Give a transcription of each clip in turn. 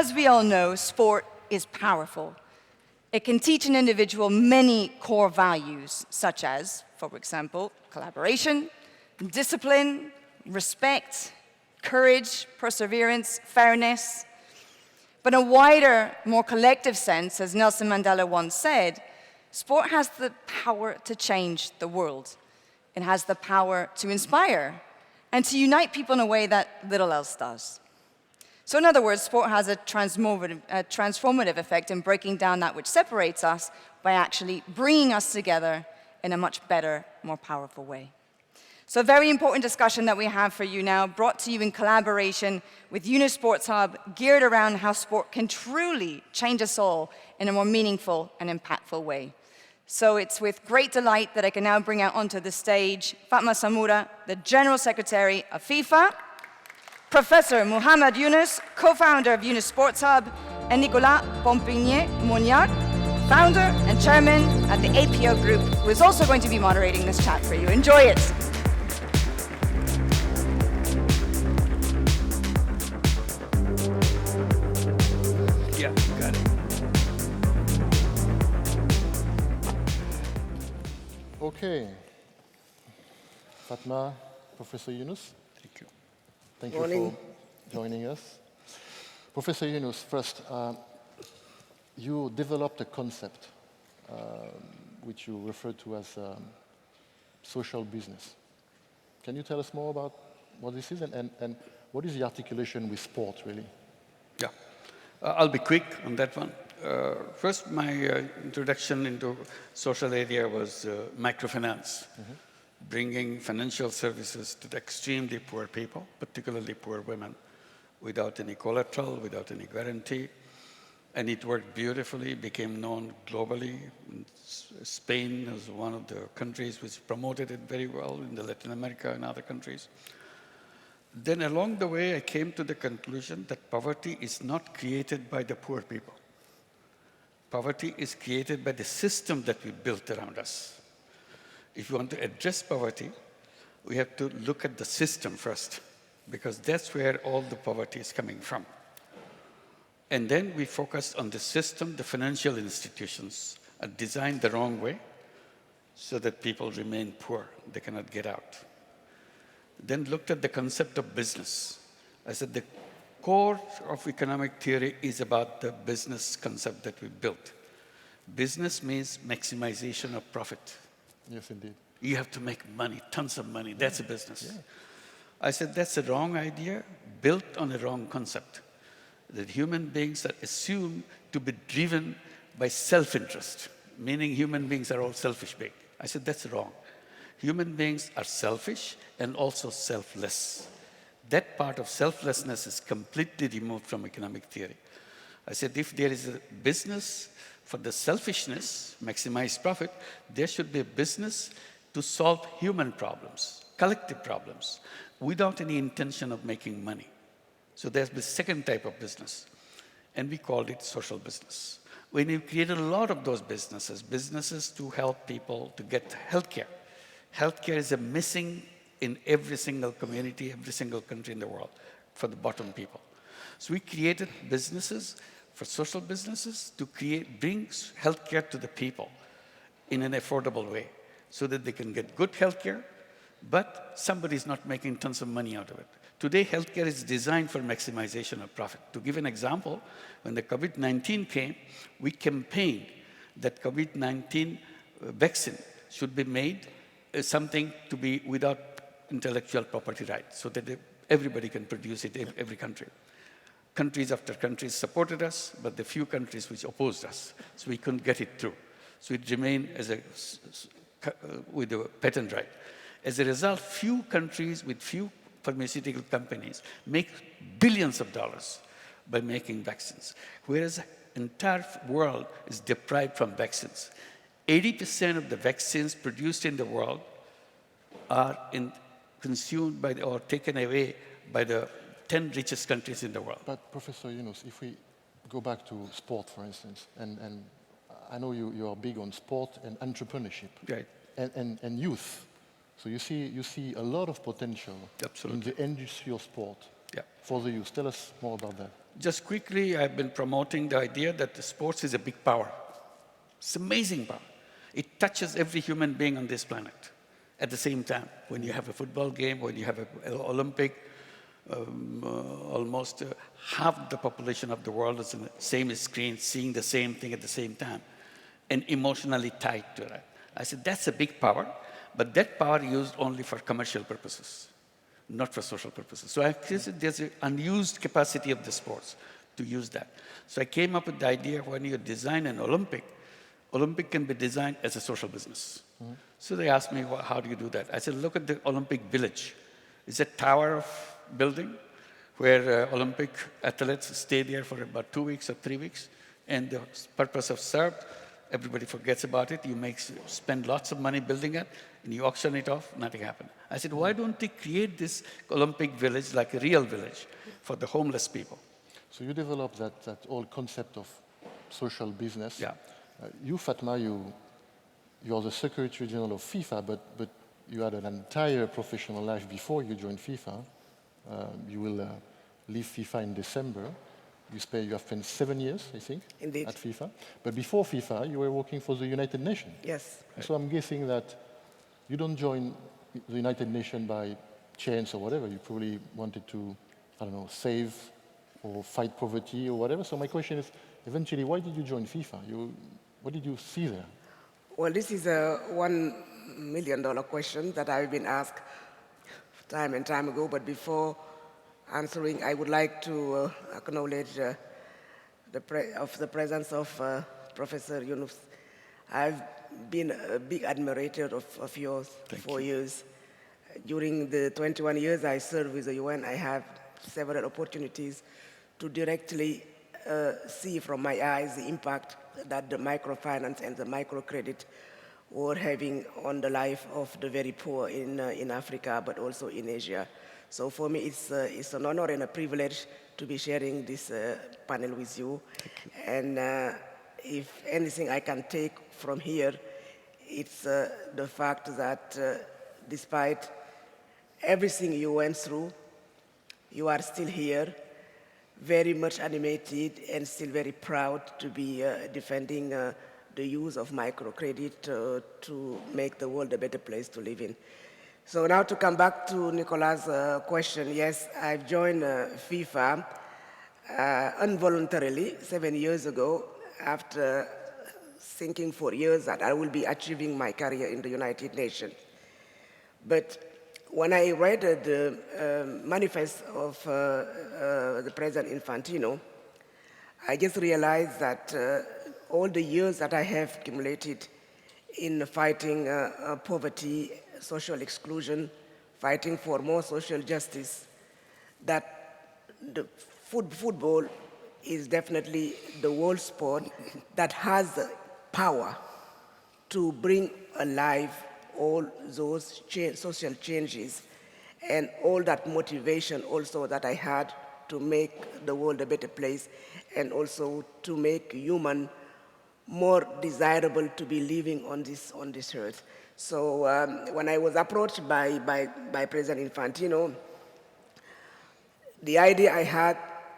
As we all know, sport is powerful. It can teach an individual many core values, such as, for example, collaboration, discipline, respect, courage, perseverance, fairness. But in a wider, more collective sense, as Nelson Mandela once said, sport has the power to change the world. It has the power to inspire and to unite people in a way that little else does. So in other words, sport has a transformative effect in breaking down that which separates us by actually bringing us together in a much better, more powerful way. So a very important discussion that we have for you now, brought to you in collaboration with Yunus Sports Hub, geared around how sport can truly change us all in a more meaningful and impactful way. So it's with great delight that I can now bring out onto the stage Fatma Samoura, the General Secretary of FIFA, Professor Prof Yunus, co-founder of Yunus Sports Hub, and Nicolas Pompigné-Monniard, founder and chairman at the APO Group, who is also going to be moderating this chat for you. Enjoy it. Yeah, got it. Okay. Fatma, Professor Yunus. Thank you. Thank you for joining us. Professor Yunus, first, you developed a concept which you referred to as social business. Can you tell us more about what this is and what is the articulation with sport, really? Yeah, I'll be quick on that one. First, my introduction into social area was microfinance. Bringing financial services to the extremely poor people, particularly poor women, without any collateral, without any guarantee. And it worked beautifully, became known globally. Spain was one of the countries which promoted it very well in the Latin America and other countries. Then along the way, I came to the conclusion that poverty is not created by the poor people. Poverty is created by the system that we built around us. If you want to address poverty, we have to look at the system first, because that's where all the poverty is coming from. And then we focus on the system. The financial institutions are designed the wrong way so that people remain poor. They cannot get out. Then looked at the concept of business. I said the core of economic theory is about the business concept that we built. Business means maximization of profit. Yes, indeed. You have to make money, tons of money. That's a business. Yeah. I said, that's a wrong idea, built on a wrong concept. That human beings are assumed to be driven by self-interest, meaning human beings are all selfish beings. I said, that's wrong. Human beings are selfish and also selfless. That part of selflessness is completely removed from economic theory. I said, if there is a business for the selfishness, maximize profit, there should be a business to solve human problems, collective problems, without any intention of making money. So there's the second type of business, and we called it social business. When we created a lot of those businesses to help people to get healthcare. Healthcare is a missing in every single community, every single country in the world for the bottom people. So we created businesses for social businesses to bring healthcare to the people in an affordable way so that they can get good healthcare, but somebody's not making tons of money out of it. Today, healthcare is designed for maximization of profit. To give an example, when the COVID-19 came, we campaigned that COVID-19 vaccine should be made something to be without intellectual property rights, so that everybody can produce it in every country. Countries after countries supported us, but the few countries which opposed us, so we couldn't get it through. So it remained as with the patent right. As a result, few countries with few pharmaceutical companies make billions of dollars by making vaccines, whereas the entire world is deprived from vaccines. 80% of the vaccines produced in the world are consumed by or taken away by the 10 richest countries in the world. But Professor Yunus, if we go back to sport, for instance, and I know you are big on sport and entrepreneurship, right, and youth. So you see a lot of potential Absolutely. in the industry of sport. Yeah. for the youth. Tell us more about that. Just quickly, I've been promoting the idea that the sports is a big power. It's amazing power. It touches every human being on this planet at the same time. When you have a football game, when you have an Olympic, almost half the population of the world is on the same screen, seeing the same thing at the same time, and emotionally tied to that. I said, that's a big power, but that power used only for commercial purposes, not for social purposes. So I said there's an unused capacity of the sports to use that. So I came up with the idea when you design an Olympic can be designed as a social business. Mm-hmm. So they asked me, well, how do you do that? I said, look at the Olympic Village. It's a tower of building where Olympic athletes stay there for about 2 weeks or 3 weeks. And the purpose of served, everybody forgets about it. You spend lots of money building it, and you auction it off, nothing happened. I said, why don't they create this Olympic village like a real village for the homeless people? So you developed that whole concept of social business. Yeah. You, Fatma, you're the Secretary General of FIFA, but you had an entire professional life before you joined FIFA. You will leave FIFA in December. You have spent 7 years, I think, Indeed. at FIFA. But before FIFA, you were working for the United Nations. Yes. Right. So I'm guessing that you don't join the United Nations by chance or whatever. You probably wanted to, I don't know, save or fight poverty or whatever. So my question is, eventually, why did you join FIFA? What did you see there? Well, this is a $1 million question that I've been asked time and time ago, but before answering, I would like to acknowledge the presence of Professor Yunus. I've been a big admirer of yours for years. During the 21 years I served with the UN, I have several opportunities to directly see from my eyes the impact that the microfinance and the microcredit were having on the life of the very poor in Africa, but also in Asia. So for me, it's an honor and a privilege to be sharing this panel with you. And if anything I can take from here, it's the fact that despite everything you went through, you are still here, very much animated and still very proud to be defending the use of microcredit to make the world a better place to live in. So now to come back to Nicolas' question, yes, I've joined FIFA involuntarily 7 years ago after thinking for years that I will be achieving my career in the United Nations. But when I read the manifest of the President Infantino, I just realized that all the years that I have accumulated in fighting poverty, social exclusion, fighting for more social justice, that the football is definitely the world sport that has the power to bring alive all those social changes and all that motivation also that I had to make the world a better place and also to make human more desirable to be living on this earth. So when I was approached by President Infantino, the idea I had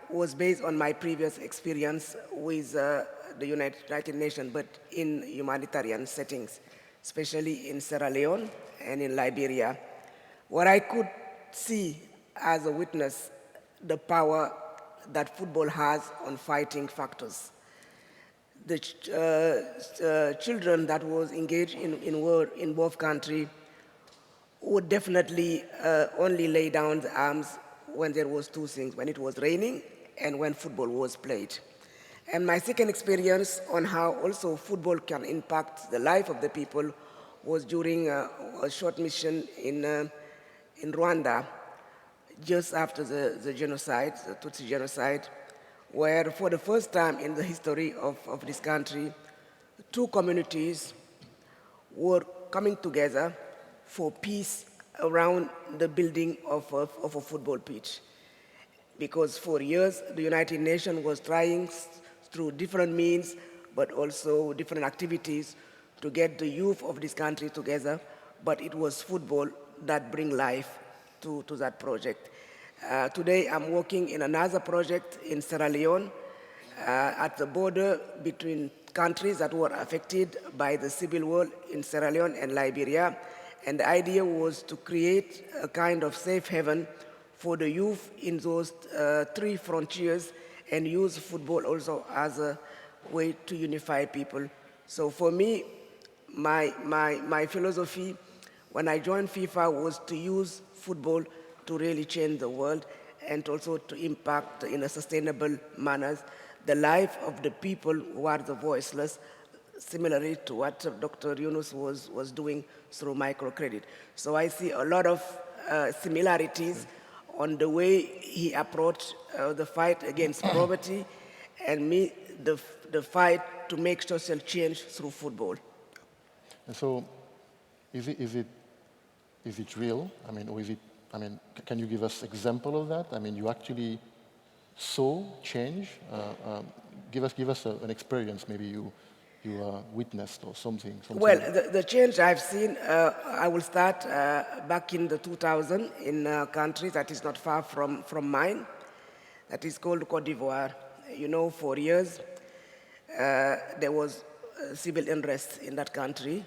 was based on my previous experience with the United Nations, but in humanitarian settings, especially in Sierra Leone and in Liberia, where I could see as a witness the power that football has on fighting factors. The children that was engaged in both countries would definitely only lay down the arms when there was two things, when it was raining and when football was played. And my second experience on how also football can impact the life of the people was during a short mission in Rwanda, just after the genocide, the Tutsi genocide, where for the first time in the history of this country, two communities were coming together for peace around the building of a football pitch. Because for years, the United Nations was trying through different means, but also different activities to get the youth of this country together, but it was football that bring life to that project. Today, I'm working in another project in Sierra Leone at the border between countries that were affected by the civil war in Sierra Leone and Liberia. And the idea was to create a kind of safe haven for the youth in those three frontiers and use football also as a way to unify people. So for me, my philosophy when I joined FIFA was to use football to really change the world and also to impact in a sustainable manner the life of the people who are the voiceless, similarly to what Dr. Yunus was doing through microcredit. So I see a lot of similarities on the way he approached the fight against poverty and me, the fight to make social change through football. And so, is it real? I mean, or is it? I mean, can you give us example of that? I mean, you actually saw change. Give us an experience. Maybe you witnessed or something. Well, the change I've seen, I will start back in the 2000 in a country that is not far from mine, that is called Côte d'Ivoire. You know, for years, there was civil unrest in that country,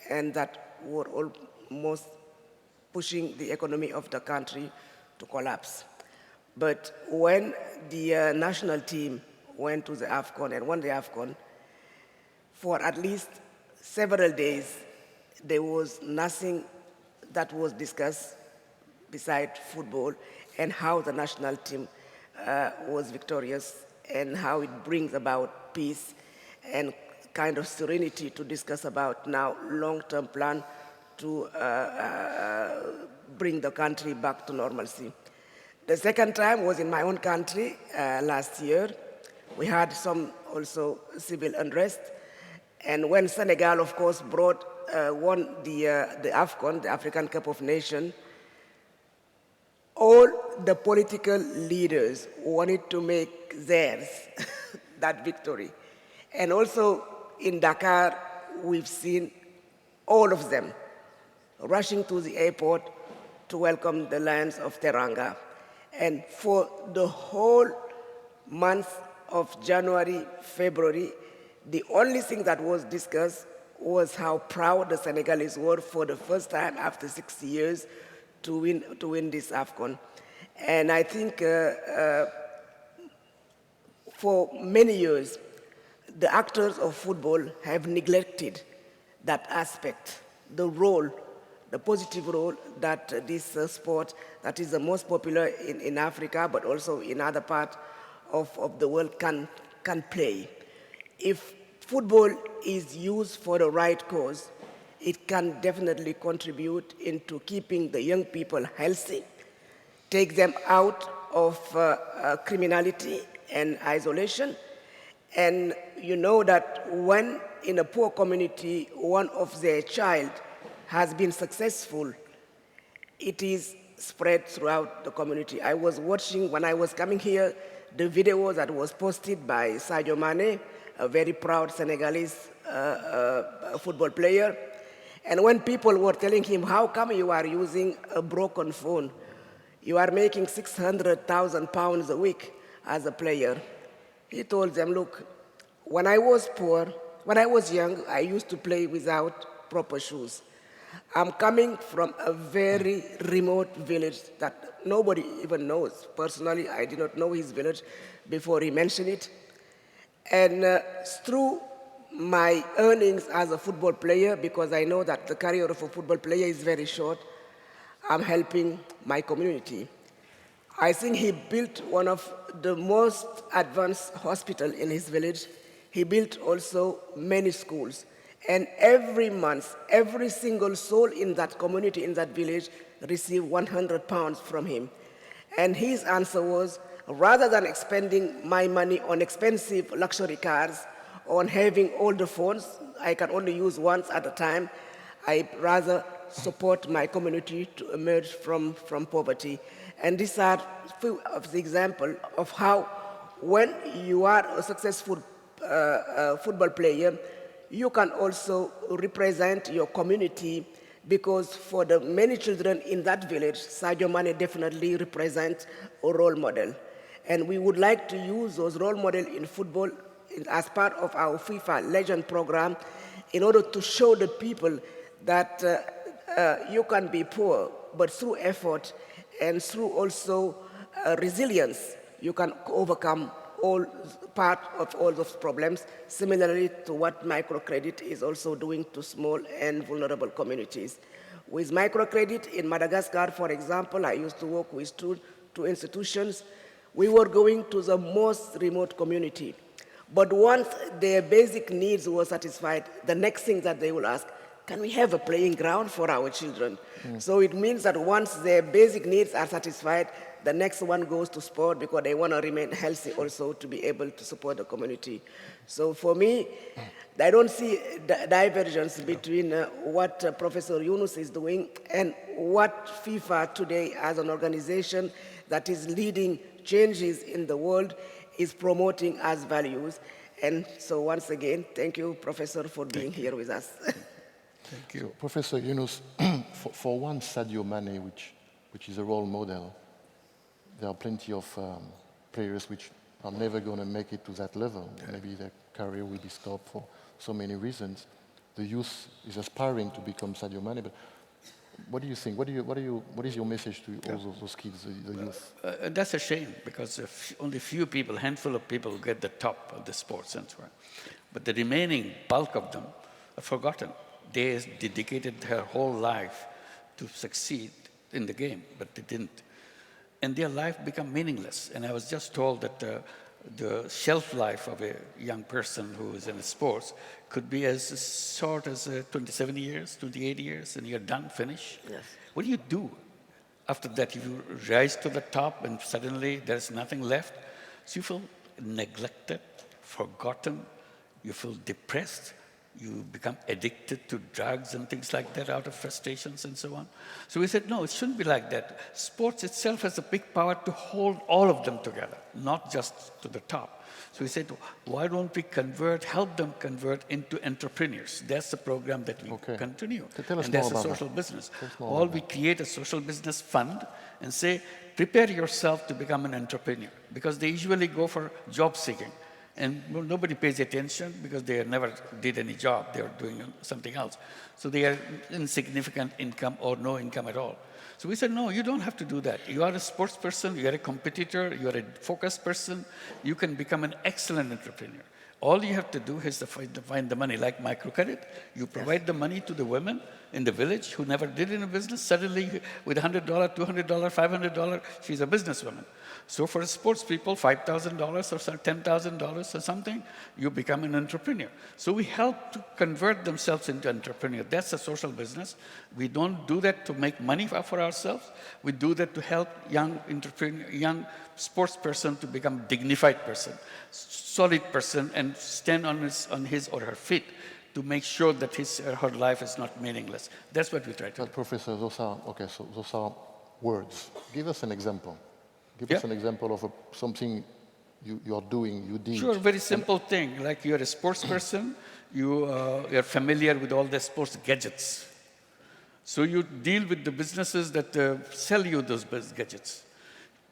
and that were almost pushing the economy of the country to collapse. But when the national team went to the AFCON and won the AFCON, for at least several days, there was nothing that was discussed beside football and how the national team was victorious and how it brings about peace and kind of serenity to discuss about now long-term plan to bring the country back to normalcy. The second time was in my own country last year. We had some also civil unrest. And when Senegal, of course, won the AFCON, the African Cup of Nations, all the political leaders wanted to make theirs that victory. And also in Dakar, we've seen all of them rushing to the airport to welcome the Lions of Teranga. And for the whole month of January, February, the only thing that was discussed was how proud the Senegalese were for the first time after 60 years to win this AFCON. And I think for many years, the actors of football have neglected that aspect, the role, the positive role that this sport that is the most popular in Africa, but also in other parts of the world can play. If football is used for the right cause, it can definitely contribute into keeping the young people healthy, take them out of criminality and isolation. And you know that when in a poor community, one of their child has been successful, it is spread throughout the community. I was watching, when I was coming here, the video that was posted by Sadio Mane, a very proud Senegalese football player. And when people were telling him, how come you are using a broken phone? You are making 600,000 pounds a week as a player. He told them, look, when I was poor, when I was young, I used to play without proper shoes. I'm coming from a very remote village that nobody even knows. Personally, I did not know his village before he mentioned it. And through my earnings as a football player, because I know that the career of a football player is very short, I'm helping my community. I think he built one of the most advanced hospitals in his village. He built also many schools. And every month, every single soul in that community, in that village, received 100 pounds from him. And his answer was, rather than expending my money on expensive luxury cars, on having all the phones I can only use once at a time, I rather support my community to emerge from poverty. And these are few of the examples of how when you are a successful football player, you can also represent your community because for the many children in that village, Sadio Mane definitely represents a role model. And we would like to use those role models in football as part of our FIFA Legend program in order to show the people that you can be poor, but through effort and through also resilience, you can overcome all part of all those problems, similarly to what microcredit is also doing to small and vulnerable communities. With microcredit in Madagascar, for example, I used to work with two institutions. We were going to the most remote community. But once their basic needs were satisfied, the next thing that they will ask, can we have a playing ground for our children? So it means that once their basic needs are satisfied, the next one goes to sport because they want to remain healthy also to be able to support the community. So for me, I don't see divergence between what Professor Yunus is doing and what FIFA today as an organization that is leading changes in the world is promoting as values. And so once again, thank you, Professor, for being here with us. Thank you. So, Professor Yunus, for one Sadio Mane, which is a role model, there are plenty of players which are never going to make it to that level. Yeah. Maybe their career will be stopped for so many reasons. The youth is aspiring to become Sadio Mane, but what do you think? What is your message to all those kids, the youth? That's a shame, because only few people, handful of people get the top of the sports and so on. But the remaining bulk of them are forgotten. They dedicated their whole life to succeed in the game, but they didn't. And their life became meaningless. And I was just told that the shelf life of a young person who is in sports could be as short as 27 years, 28 years, and you're done, finished. Yes. What do you do after that? You rise to the top and suddenly there's nothing left. So you feel neglected, forgotten, you feel depressed, you become addicted to drugs and things like that out of frustrations and so on. So we said, no, it shouldn't be like that. Sports itself has a big power to hold all of them together, not just to the top. So we said, why don't we help them convert into entrepreneurs? That's the program that we continue. Tell us and that's more a about social business. Or we create a social business fund and say, prepare yourself to become an entrepreneur, because they usually go for job seeking. And nobody pays attention because they never did any job. They are doing something else. So they are insignificant income or no income at all. So we said, no, you don't have to do that. You are a sports person, you are a competitor, you are a focused person. You can become an excellent entrepreneur. All you have to do is to find the money, like microcredit. You provide the money to the women in the village who never did in a business. Suddenly, with $100, $200, $500, she's a businesswoman. So for sports people, $5,000 or $10,000 or something, you become an entrepreneur. So we help to convert themselves into entrepreneurs. That's a social business. We don't do that to make money for ourselves. We do that to help young sports person to become a dignified person, solid person, and stand on his or her feet to make sure that his or her life is not meaningless. That's what we try to do. But Professor, those are words. Give us an example. Give us an example of something you're doing, you did. Sure, very simple thing. Like you're a sports person, you're familiar with all the sports gadgets. So you deal with the businesses that sell you those gadgets.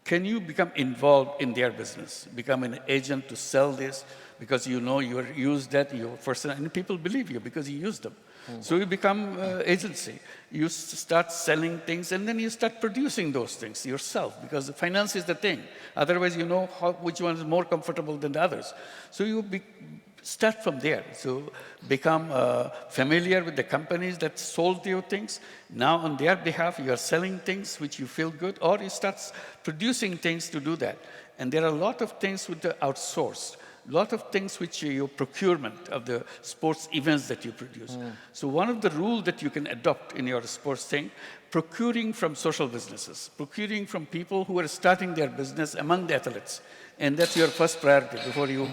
Can you become involved in their business? Become an agent to sell this because you know you use that, and people believe you because you use them. So you become agency. You start selling things, and then you start producing those things yourself, because finance is the thing. Otherwise, you know which one is more comfortable than the others. So you start from there. So become familiar with the companies that sold you things. Now, on their behalf, you are selling things which you feel good, or you start producing things to do that. And there are a lot of things with the outsourced. A lot of things which your procurement of the sports events that you produce. So one of the rules that you can adopt in your sports thing, procuring from social businesses, procuring from people who are starting their business among the athletes. And that's your first priority before you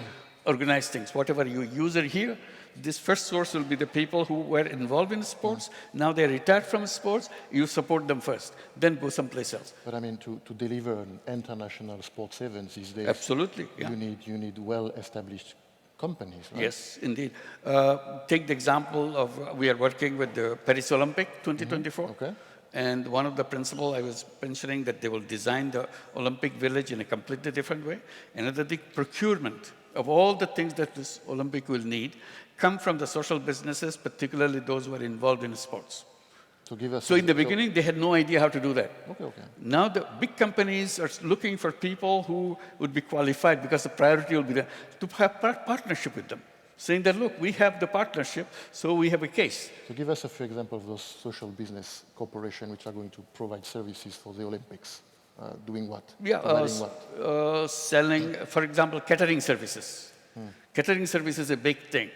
organize things. Whatever you use here, this first source will be the people who were involved in sports. Now they're retired from sports, you support them first, then go someplace else. But I mean, to deliver an international sports event these days, absolutely, you need well-established companies, right? Yes, indeed. Take the example of, we are working with the Paris Olympic 2024. Okay. And one of the principles I was mentioning that they will design the Olympic village in a completely different way. Another thing, procurement of all the things that this Olympic will need come from the social businesses, particularly those who are involved in sports. So give us. So in the beginning, they had no idea how to do that. Okay, okay. Now the big companies are looking for people who would be qualified because the priority will be to have partnership with them. Saying that, look, we have the partnership, so we have a case. So give us a few examples of those social business corporations which are going to provide services for the Olympics. Doing what? Yeah, Providing what? selling, for example, catering services. Catering service is a big thing.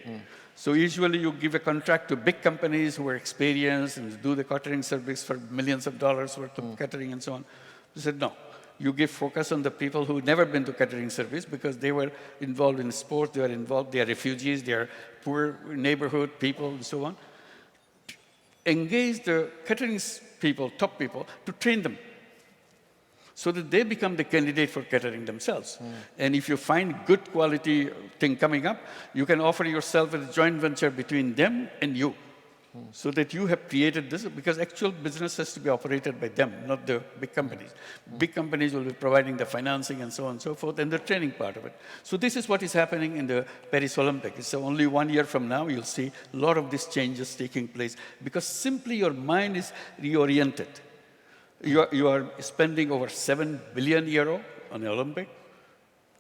So usually you give a contract to big companies who are experienced and do the catering service for millions of dollars worth of catering and so on. They said, no. You give focus on the people who've never been to catering service because they were involved in sports, they are refugees, they are poor neighborhood people and so on. Engage the catering people, top people, to train them so that they become the candidate for catering themselves. And if you find good quality thing coming up, you can offer yourself as a joint venture between them and you. So that you have created this, because actual business has to be operated by them, not the big companies. Big companies will be providing the financing and so on and so forth, and the training part of it. So this is what is happening in the Paris Olympics. So only 1 year from now, you'll see a lot of these changes taking place, because simply your mind is reoriented. You are spending over 7 billion euro on the Olympic,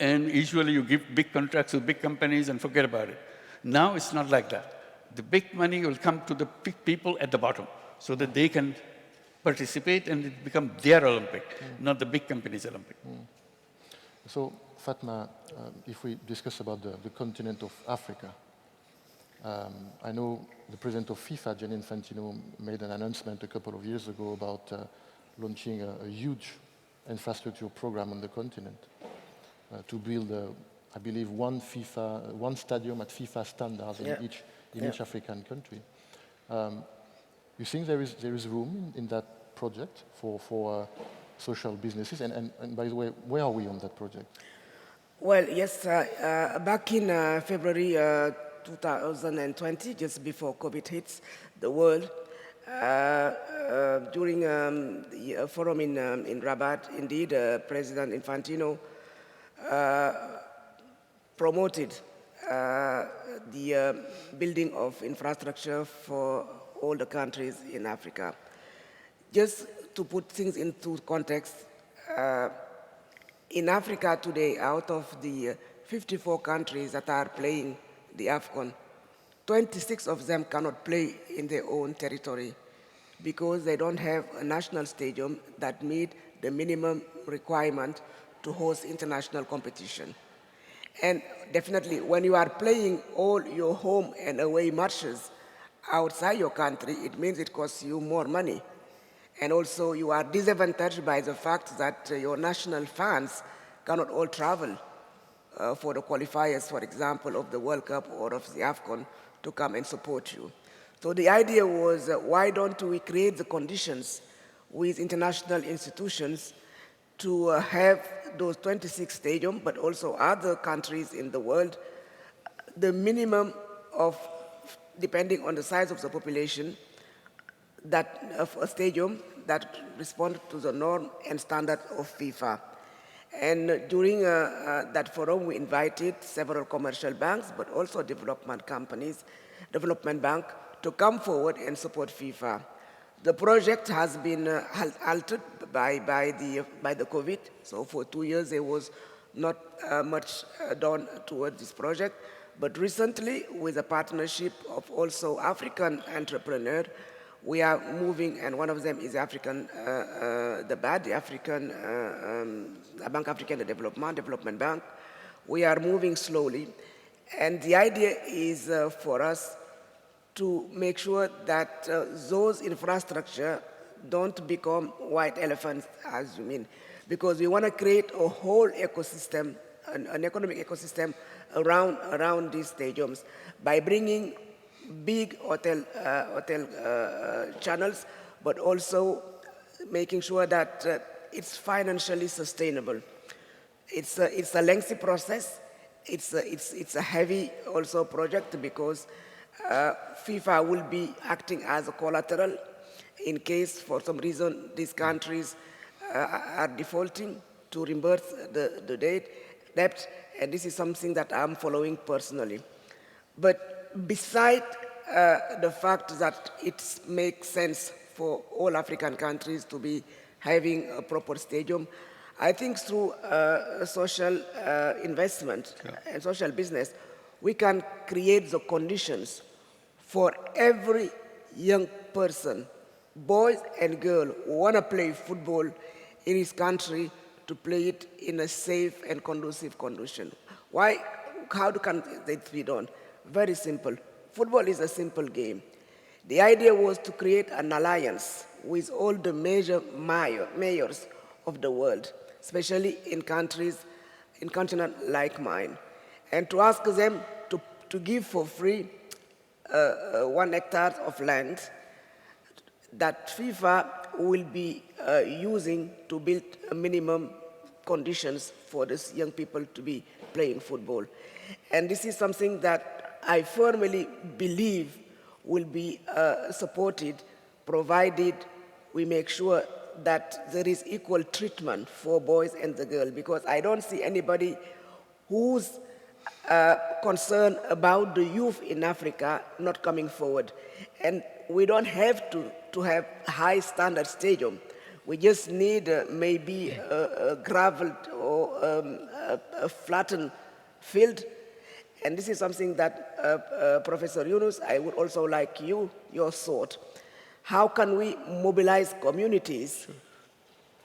and usually you give big contracts to big companies and forget about it. Now it's not like that. The big money will come to the big people at the bottom so that they can participate and it become their Olympic, not the big company's Olympic. So, Fatma, if we discuss about the continent of Africa, I know the president of FIFA, Gianni Infantino, made an announcement a couple of years ago about launching a huge infrastructure program on the continent to build, I believe, one stadium at FIFA standards in each African country. You think there is room in that project for social businesses? And by the way, where are we on that project? Well, yes, back in February 2020, just before COVID hits the world, during a forum in Rabat, indeed, President Infantino promoted the building of infrastructure for all the countries in Africa. Just to put things into context, in Africa today, out of the 54 countries that are playing the AFCON, 26 of them cannot play in their own territory because they don't have a national stadium that meet the minimum requirement to host international competition. And definitely, when you are playing all your home and away matches outside your country, it means it costs you more money. And also, you are disadvantaged by the fact that your national fans cannot all travel for the qualifiers, for example, of the World Cup or of the AFCON to come and support you. So the idea was, why don't we create the conditions with international institutions to have those 26 stadiums, but also other countries in the world, the minimum of, depending on the size of the population, that of a stadium that responds to the norm and standard of FIFA. And during that forum, we invited several commercial banks, but also development companies, development bank, to come forward and support FIFA. The project has been halted by the COVID. So for 2 years, there was not much done towards this project. But recently, with a partnership of also African entrepreneurs, we are moving, and one of them is African, the BAD, the African, Bank African Development Bank. We are moving slowly. And the idea is for us to make sure that those infrastructure don't become white elephants, as you mean, because we want to create a whole ecosystem, an economic ecosystem around these stadiums by bringing big hotel channels, but also making sure that it's financially sustainable. It's a lengthy process, it's a heavy also project because FIFA will be acting as a collateral in case for some reason these countries are defaulting to reimburse the debt, and this is something that I'm following personally. But beside the fact that it makes sense for all African countries to be having a proper stadium, I think through social investment and social business, we can create the conditions for every young person, boys and girls, who want to play football in his country to play it in a safe and conducive condition. Why? How can it be done? Very simple. Football is a simple game. The idea was to create an alliance with all the major mayors of the world, especially in countries, in continents like mine, and to ask them to give for free 1 hectare of land that FIFA will be using to build minimum conditions for these young people to be playing football. And this is something that I firmly believe will be supported, provided we make sure that there is equal treatment for boys and the girls, because I don't see anybody who's concerned about the youth in Africa not coming forward. And we don't have to have a high standard stadium. We just need maybe a graveled or a flattened field. And this is something that Professor Yunus, I would also like your thought. How can we mobilize communities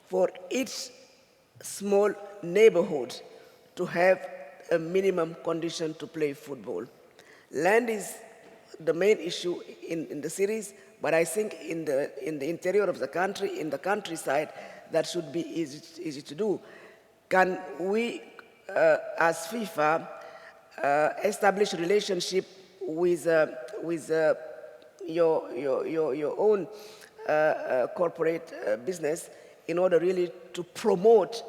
for each small neighborhood to have a minimum condition to play football? Land is the main issue in the cities, but I think in the interior of the country, in the countryside, that should be easy to do. Can we, as FIFA, establish a relationship with your own corporate business in order really to promote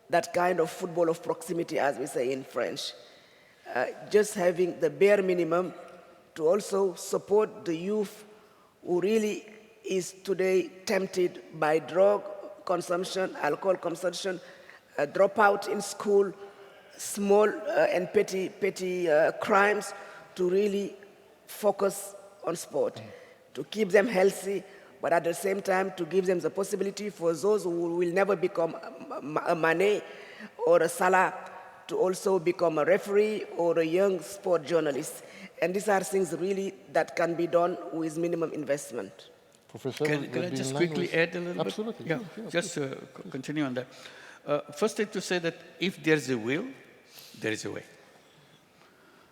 that kind of football of proximity, as we say in French? Just having the bare minimum to also support the youth who really is today tempted by drug consumption, alcohol consumption, dropout in school, small and petty crimes, to really focus on sport, to keep them healthy, but at the same time to give them the possibility for those who will never become a Mane or a Salah to also become a referee or a young sport journalist. And these are things really that can be done with minimum investment. Professor, Can I just quickly add a little Absolutely. bit? Absolutely. Yeah, just continue on that. First thing to say that if there's a will, there is a way.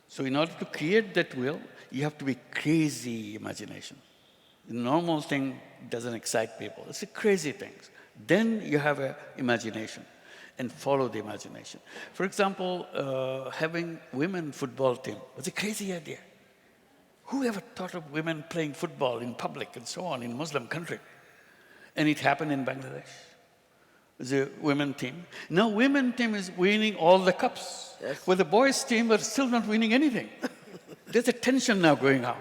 So in order to create that will, you have to be crazy imagination. The normal thing doesn't excite people. It's a crazy thing. Then you have an imagination and follow the imagination. For example, having women football team was a crazy idea. Who ever thought of women playing football in public and so on in Muslim country? And it happened in Bangladesh. The women team. Now women team is winning all the cups. Yes. Where the boys team are still not winning anything. There's a tension now going on.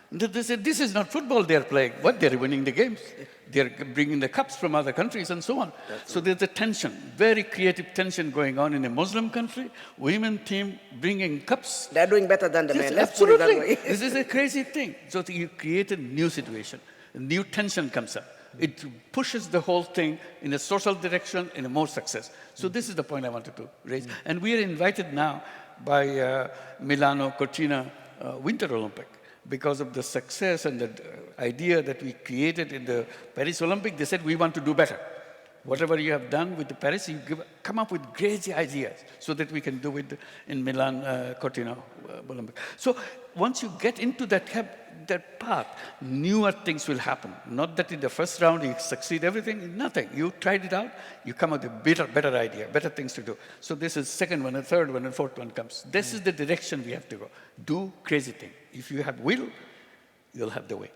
They said, this is not football they're playing, but they're winning the games. They're bringing the cups from other countries and so on. So there's a tension, very creative tension going on in a Muslim country. Women team bringing cups. They're doing better than the Yes, men. Let's put it that absolutely. way. This is a crazy thing. So you create a new situation. A new tension comes up. It pushes the whole thing in a social direction, in a more success. So this is the point I wanted to raise. And we are invited now by Milano Cortina Winter Olympic. Because of the success and the idea that we created in the Paris Olympic, they said, we want to do better. Whatever you have done with the Paris, you come up with crazy ideas so that we can do it in Milan Cortina Olympic. So once you get into that path, newer things will happen. Not that in the first round you succeed everything, nothing. You tried it out, you come up with a better idea, better things to do. So this is second one, a third one, and fourth one comes. This is the direction we have to go. Do crazy thing. If you have will, you'll have the way.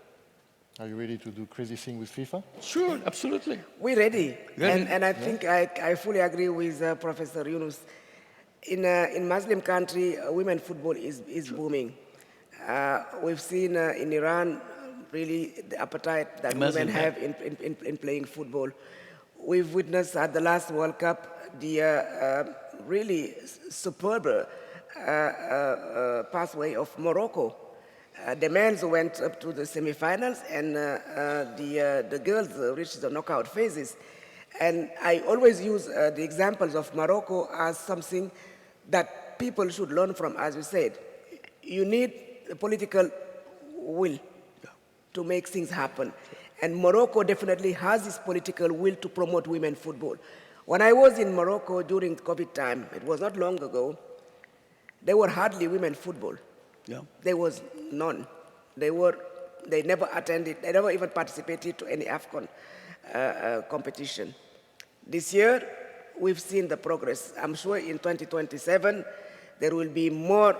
Are you ready to do crazy thing with FIFA? Sure, absolutely. We're ready. Ready. And I think I fully agree with Professor Yunus. In Muslim country, women football is booming. We've seen in Iran really the appetite that women have in playing football. We've witnessed at the last World Cup the really superb pathway of Morocco. The men went up to the semifinals, and the girls reached the knockout phases. And I always use the examples of Morocco as something that people should learn from, as you said. You need the political will to make things happen. And Morocco definitely has this political will to promote women football. When I was in Morocco during COVID time, it was not long ago, there were hardly women football. Yeah. There was none. They never attended, they never even participated to any AFCON competition. This year, we've seen the progress. I'm sure in 2027, there will be more.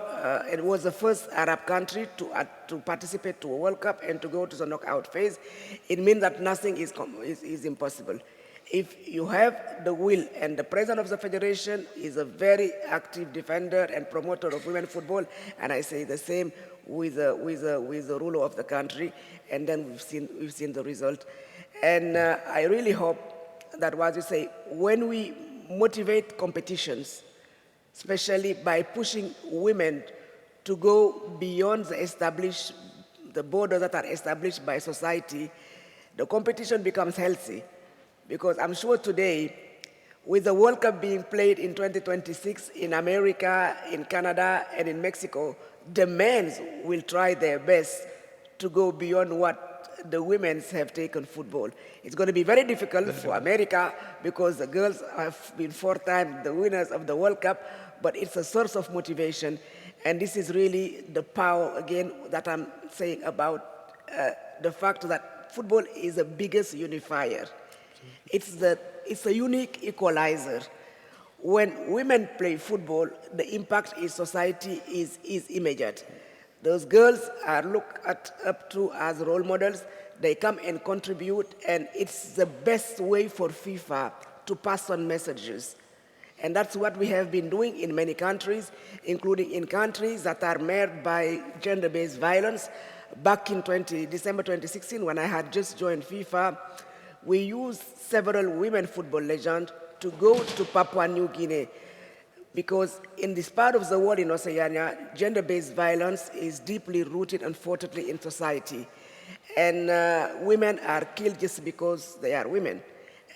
It was the first Arab country to participate to a World Cup and to go to the knockout phase. It means that nothing is impossible. If you have the will, and the president of the federation is a very active defender and promoter of women football, and I say the same with the ruler of the country, and then we've seen the result. And I really hope that, what you say, when we motivate competitions, especially by pushing women to go beyond the borders that are established by society, the competition becomes healthy. Because I'm sure today, with the World Cup being played in 2026 in America, in Canada, and in Mexico, the men will try their best to go beyond what the women have taken football. It's going to be very difficult for America because the girls have been 4 times the winners of the World Cup, but it's a source of motivation. And this is really the power, again, that I'm saying about the fact that football is the biggest unifier. It's a unique equalizer. When women play football, the impact in society is immediate. Those girls are looked up to as role models. They come and contribute, and it's the best way for FIFA to pass on messages. And that's what we have been doing in many countries, including in countries that are marred by gender-based violence. Back in December 2016, when I had just joined FIFA, we used several women football legends to go to Papua New Guinea, because in this part of the world, in Oceania, gender-based violence is deeply rooted, unfortunately, in society. And women are killed just because they are women.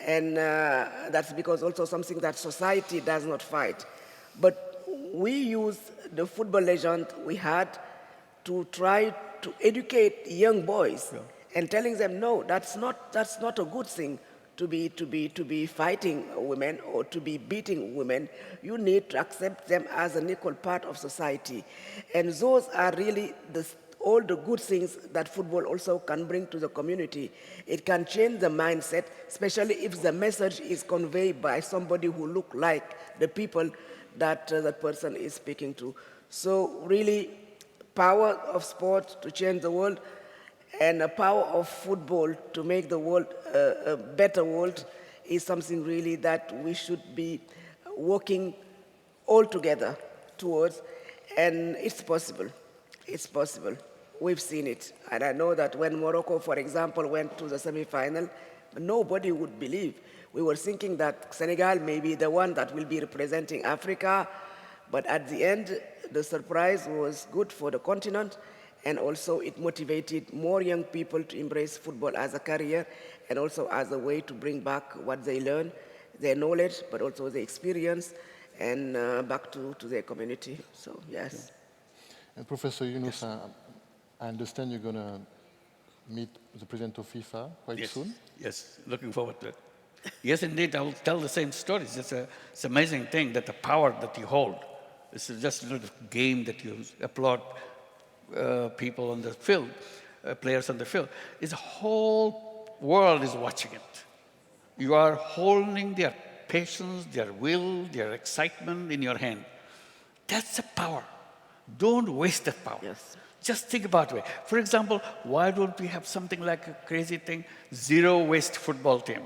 And that's because also something that society does not fight. But we used the football legend we had to try to educate young boys, and telling them, no, that's not a good thing to be fighting women or to be beating women. You need to accept them as an equal part of society. And those are really all the good things that football also can bring to the community. It can change the mindset, especially if the message is conveyed by somebody who looks like the people that that person is speaking to. So really, power of sport to change the world, and the power of football to make the world a better world is something really that we should be working all together towards, and it's possible. It's possible. We've seen it. And I know that when Morocco, for example, went to the semi-final, nobody would believe. We were thinking that Senegal may be the one that will be representing Africa, but at the end, the surprise was good for the continent, and also it motivated more young people to embrace football as a career and also as a way to bring back what they learn, their knowledge, but also their experience, and back to their community. So, yes. And Professor Yunus, I understand you're going to meet the president of FIFA quite soon? Yes, looking forward to it. Yes, indeed, I will tell the same stories. It's an amazing thing that the power that you hold. This is just a little game that you applaud people on the field, players on the field. The whole world is watching it. You are holding their patience, their will, their excitement in your hand. That's the power. Don't waste that power. Yes. Just think about it. For example, why don't we have something like a crazy thing, zero waste football team,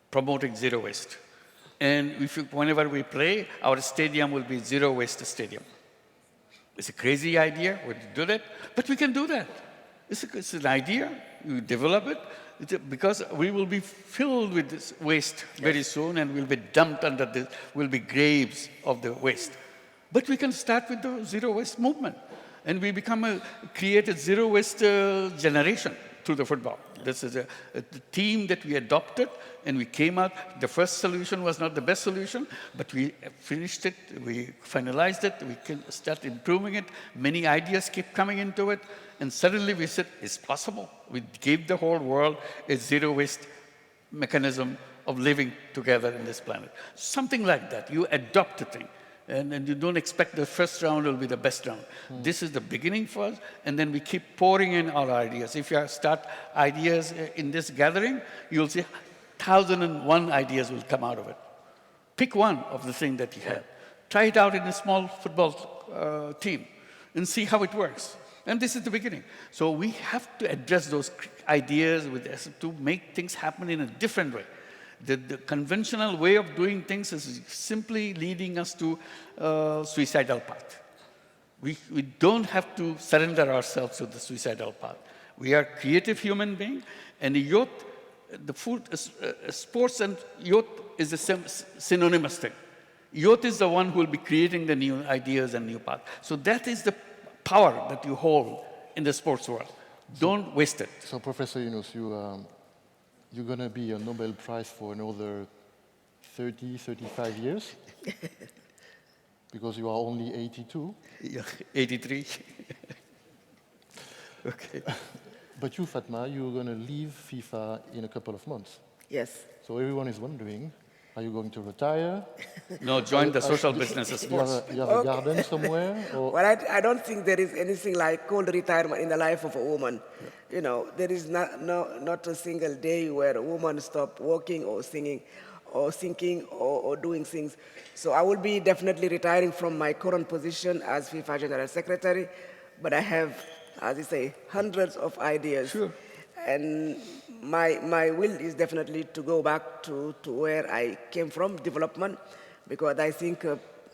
promoting zero waste? And whenever we play, our stadium will be zero waste stadium. It's a crazy idea, we do that, but we can do that. It's an idea, you develop it, because we will be filled with this waste very soon, and we'll be dumped under this, will be graves of the waste. But we can start with the zero waste movement, and we create a zero waste generation through the football. This is a team that we adopted, and we came out. The first solution was not the best solution, but we finished it, we finalized it, we can start improving it. Many ideas keep coming into it, and suddenly we said, it's possible. We gave the whole world a zero waste mechanism of living together in this planet. Something like that. You adopt a thing. And you don't expect the first round will be the best round. This is the beginning for us, and then we keep pouring in our ideas. If you start ideas in this gathering, you'll see 1,001 ideas will come out of it. Pick one of the things that you have. Try it out in a small football team and see how it works. And this is the beginning. So we have to address those ideas to make things happen in a different way. The conventional way of doing things is simply leading us to suicidal path. We don't have to surrender ourselves to the suicidal path. We are creative human beings, and youth, sports and youth is a synonymous thing. Youth is the one who will be creating the new ideas and new paths. So that is the power that you hold in the sports world. Don't waste it. So, Professor Yunus, you're going to be a Nobel Prize for another 30, 35 years? Because you are only 82. Yeah, 83. Okay. But you, Fatma, you're going to leave FIFA in a couple of months. Yes. So everyone is wondering, are you going to retire? No, join the social business of sports. You have a garden somewhere? Or? Well, I don't think there is anything like cold retirement in the life of a woman. You know, there is not a single day where a woman stops working or singing or thinking or doing things. So I will be definitely retiring from my current position as FIFA General Secretary, but I have, as you say, hundreds of ideas. Sure. And my will is definitely to go back to where I came from, development, because I think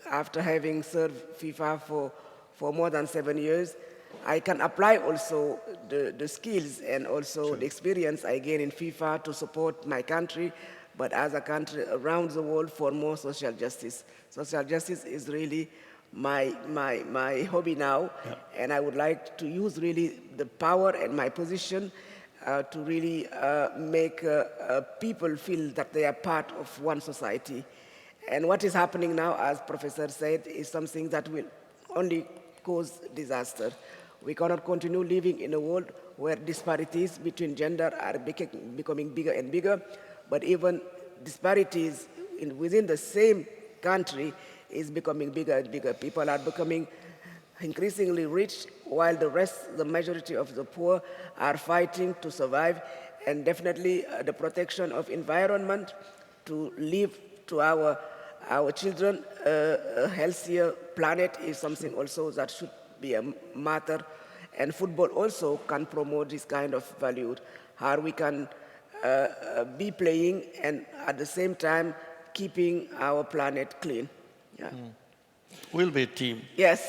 after having served FIFA for more than 7 years, I can apply also the skills and also the experience I gain in FIFA to support my country, but as a country around the world for more social justice. Social justice is really my hobby now, and I would like to use really the power and my position to really make people feel that they are part of one society. And what is happening now, as Professor said, is something that will only cause disaster. We cannot continue living in a world where disparities between gender are becoming bigger and bigger, but even disparities within the same country is becoming bigger and bigger. People are becoming increasingly rich, while the majority of the poor are fighting to survive. And definitely the protection of environment to leave to our children a healthier planet is something also that should be a matter. And football also can promote this kind of value, how we can be playing and at the same time keeping our planet clean. Yeah. We'll be a team. Yes.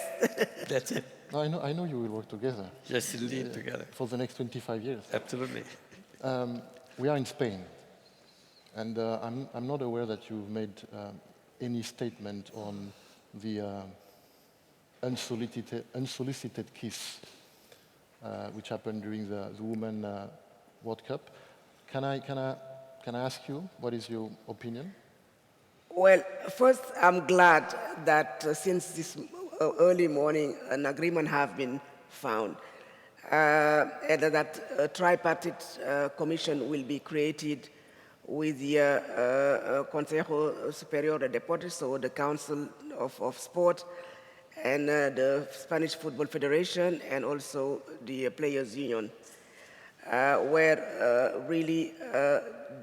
That's it. I know you will work together. Yes, indeed, together. For the next 25 years. Absolutely. We are in Spain, and I'm not aware that you've made any statement on the unsolicited kiss, which happened during the Women World Cup. Can I ask you, what is your opinion? Well, first, I'm glad that since this early morning, an agreement has been found, and that a tripartite commission will be created with the Consejo Superior de Deportes, so the Council of Sport, and the Spanish Football Federation, and also the Players Union, where really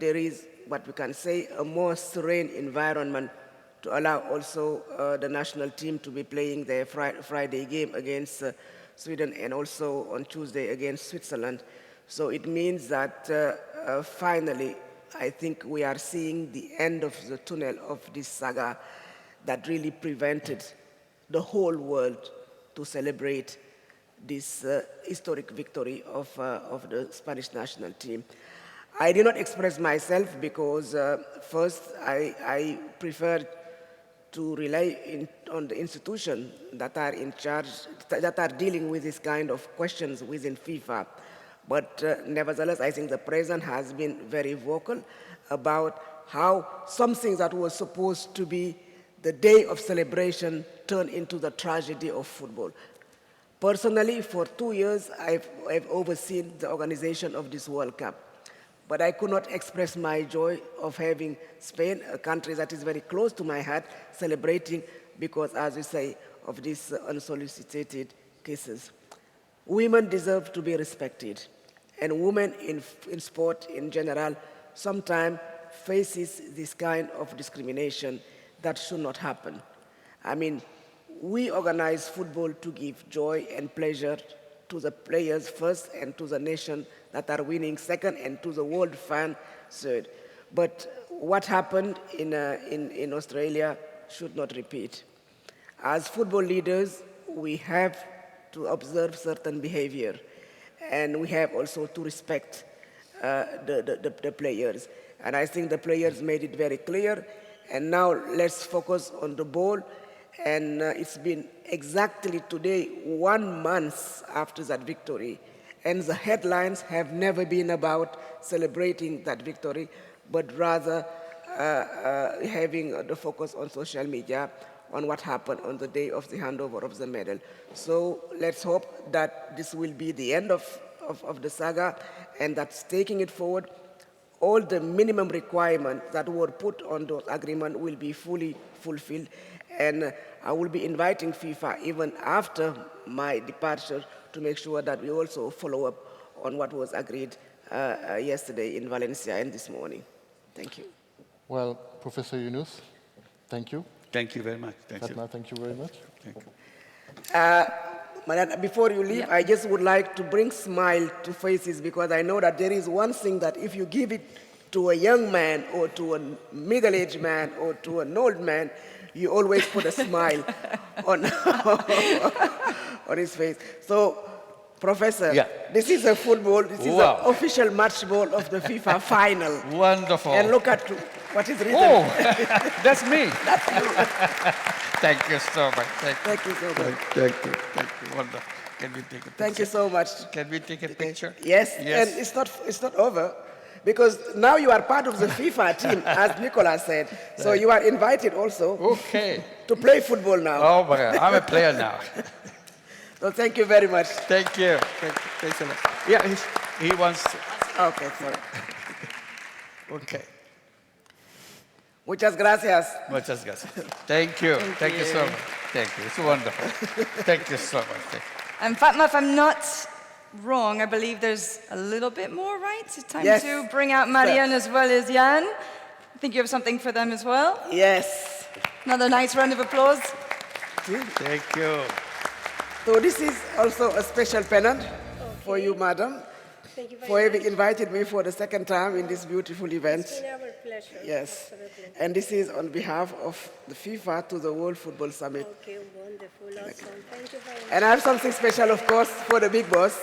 there is what we can say a more serene environment to allow also the national team to be playing their Friday game against Sweden and also on Tuesday against Switzerland. So it means that finally I think we are seeing the end of the tunnel of this saga that really prevented the whole world to celebrate this historic victory of the Spanish national team. I did not express myself because first I prefer to rely on the institutions that are in charge, that are dealing with this kind of questions within FIFA. But nevertheless, I think the president has been very vocal about how something that was supposed to be the day of celebration turned into the tragedy of football. Personally, for 2 years, I've overseen the organization of this World Cup. But I could not express my joy of having Spain, a country that is very close to my heart, celebrating because, as you say, of these unsolicited kisses. Women deserve to be respected. And women in sport in general sometimes faces this kind of discrimination that should not happen. I mean, we organize football to give joy and pleasure to the players first and to the nation that are winning second and to the world fan third. But what happened in Australia should not repeat. As football leaders, we have to observe certain behavior, and we have also to respect the players. And I think the players made it very clear, and now let's focus on the ball. And it's been exactly today 1 month after that victory, and the headlines have never been about celebrating that victory, but rather having the focus on social media on what happened on the day of the handover of the medal. So let's hope that this will be the end of the saga, and that's taking it forward. All the minimum requirements that were put on those agreements will be fully fulfilled. And I will be inviting FIFA, even after my departure, to make sure that we also follow up on what was agreed yesterday in Valencia and this morning. Thank you. Well, Professor Yunus, thank you. Thank you very much. Fatma, thank you very much. Thank you. Madam, before you leave, I just would like to bring smile to faces, because I know that there is one thing that if you give it to a young man or to a middle-aged man or to an old man, you always put a smile on, on his face. So, Professor, this is a football, this is the official match ball of the FIFA final. Wonderful. And look at what is written. Oh, that's me. That's you. Thank you so much. Thank you so much. Thank you. Wonderful. Can we take a picture? Thank you so much. Can we take a picture? Yes. And it's not over, because now you are part of the FIFA team, as Nicolas said. So you are invited also to play football now. Oh my God, I'm a player now. So thank you very much. Thank you. Thanks a lot. Yeah, he wants to. Okay, sorry. Okay. Muchas gracias. Muchas gracias. Thank you. Thank you so much. Thank you. It's wonderful. Thank you so much. Thank you. And Fatma, if I'm not wrong, I believe there's a little bit more, right? It's time to bring out Marianne as well as Jan. I think you have something for them as well. Yes. Another nice round of applause. Thank you. So this is also a special pennant for you, madam. Thank you very for having much. invited me for the second time in this beautiful event. It's been our pleasure. Yes. Absolutely. And this is on behalf of the FIFA to the World Football Summit. Okay, wonderful, awesome. Thank you very much. And I have something special, of course, for the big boss.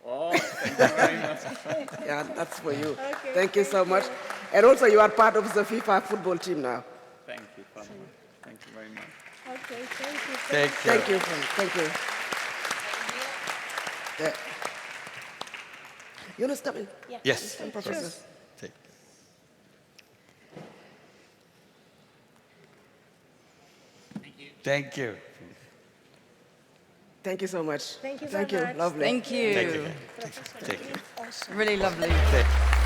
Oh, thank you very much. Yeah, that's for you. Okay, Thank you so much. And also, you are part of the FIFA football team now. Thank you, Fatma. Thank you very much. Okay, thank you. Thank you. Thank you. Thank you. Yeah. Yunus, come in. Yeah. Yes. Sure. Professor. Take. Thank you. Thank you so much. Thank you Thank very you. much. Lovely. Thank you. Thank you. Professor, Thank you. awesome. Really lovely. Thank you.